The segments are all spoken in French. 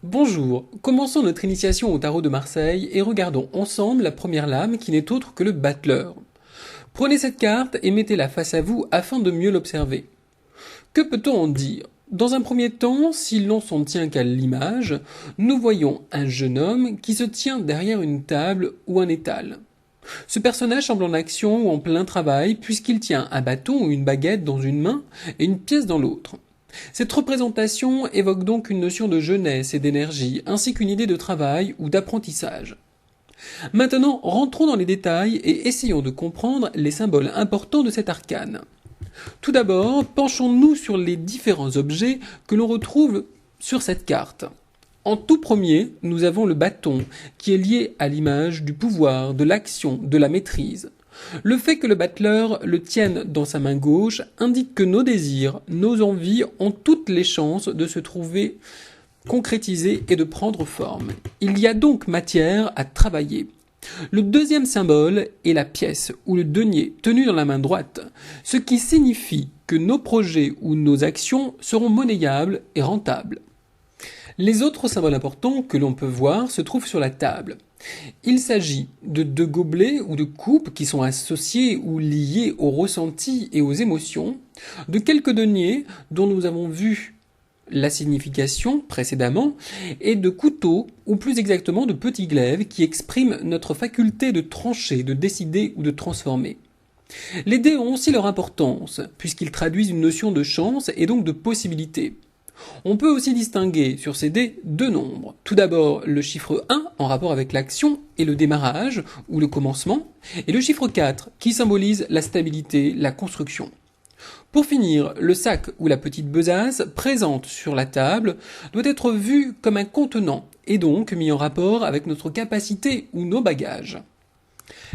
Bonjour, commençons notre initiation au tarot de Marseille et regardons ensemble la première lame qui n'est autre que le battleur. Prenez cette carte et mettez-la face à vous afin de mieux l'observer. Que peut-on en dire? Dans un premier temps, si l'on s'en tient qu'à l'image, nous voyons un jeune homme qui se tient derrière une table ou un étal. Ce personnage semble en action ou en plein travail puisqu'il tient un bâton ou une baguette dans une main et une pièce dans l'autre. Cette représentation évoque donc une notion de jeunesse et d'énergie, ainsi qu'une idée de travail ou d'apprentissage. Maintenant, rentrons dans les détails et essayons de comprendre les symboles importants de cet arcane. Tout d'abord, penchons-nous sur les différents objets que l'on retrouve sur cette carte. En tout premier, nous avons le bâton, qui est lié à l'image du pouvoir, de l'action, de la maîtrise. Le fait que le battleur le tienne dans sa main gauche indique que nos désirs, nos envies ont toutes les chances de se trouver concrétisés et de prendre forme. Il y a donc matière à travailler. Le deuxième symbole est la pièce ou le denier tenu dans la main droite, ce qui signifie que nos projets ou nos actions seront monnayables et rentables. Les autres symboles importants que l'on peut voir se trouvent sur la table. Il s'agit de deux gobelets ou de coupes qui sont associés ou liés aux ressentis et aux émotions, de quelques deniers dont nous avons vu la signification précédemment, et de couteaux, ou plus exactement de petits glaives qui expriment notre faculté de trancher, de décider ou de transformer. Les dés ont aussi leur importance, puisqu'ils traduisent une notion de chance et donc de possibilité. On peut aussi distinguer sur ces dés deux nombres. Tout d'abord le chiffre 1 en rapport avec l'action et le démarrage ou le commencement, et le chiffre 4 qui symbolise la stabilité, la construction. Pour finir, le sac ou la petite besace présente sur la table doit être vu comme un contenant et donc mis en rapport avec notre capacité ou nos bagages.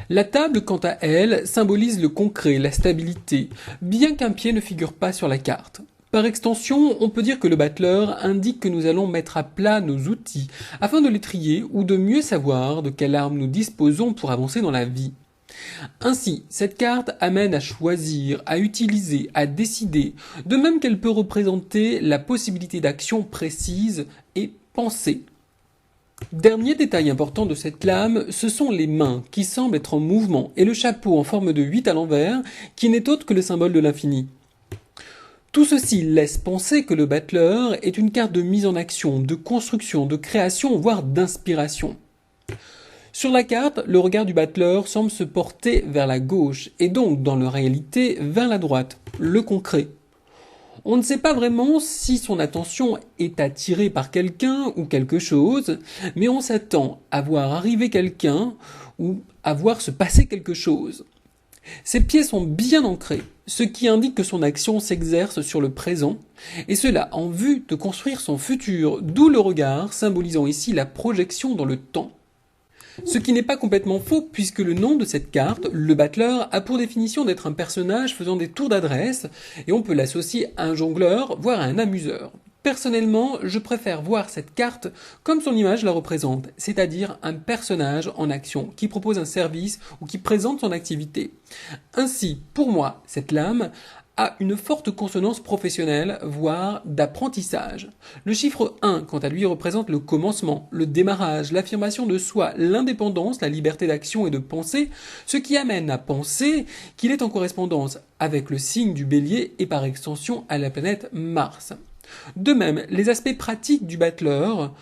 La table, quant à elle, symbolise le concret, la stabilité, bien qu'un pied ne figure pas sur la carte. Par extension, on peut dire que le battleur indique que nous allons mettre à plat nos outils afin de les trier ou de mieux savoir de quelle arme nous disposons pour avancer dans la vie. Ainsi, cette carte amène à choisir, à utiliser, à décider, de même qu'elle peut représenter la possibilité d'action précise et pensée. Dernier détail important de cette lame, ce sont les mains qui semblent être en mouvement et le chapeau en forme de 8 à l'envers qui n'est autre que le symbole de l'infini. Tout ceci laisse penser que le battleur est une carte de mise en action, de construction, de création, voire d'inspiration. Sur la carte, le regard du battleur semble se porter vers la gauche, et donc dans la réalité vers la droite, le concret. On ne sait pas vraiment si son attention est attirée par quelqu'un ou quelque chose, mais on s'attend à voir arriver quelqu'un ou à voir se passer quelque chose. Ses pieds sont bien ancrés, ce qui indique que son action s'exerce sur le présent, et cela en vue de construire son futur, d'où le regard symbolisant ici la projection dans le temps. Ce qui n'est pas complètement faux puisque le nom de cette carte, le battleur, a pour définition d'être un personnage faisant des tours d'adresse, et on peut l'associer à un jongleur, voire à un amuseur. Personnellement, je préfère voir cette carte comme son image la représente, c'est-à-dire un personnage en action qui propose un service ou qui présente son activité. Ainsi, pour moi, cette lame a une forte consonance professionnelle, voire d'apprentissage. Le chiffre 1, quant à lui, représente le commencement, le démarrage, l'affirmation de soi, l'indépendance, la liberté d'action et de penser, ce qui amène à penser qu'il est en correspondance avec le signe du Bélier et par extension à la planète Mars. De même, les aspects pratiques du battleur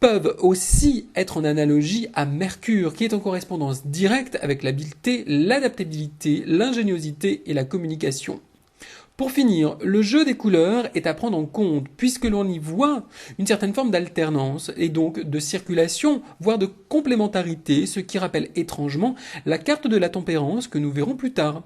peuvent aussi être en analogie à Mercure, qui est en correspondance directe avec l'habileté, l'adaptabilité, l'ingéniosité et la communication. Pour finir, le jeu des couleurs est à prendre en compte, puisque l'on y voit une certaine forme d'alternance, et donc de circulation, voire de complémentarité, ce qui rappelle étrangement la carte de la tempérance que nous verrons plus tard.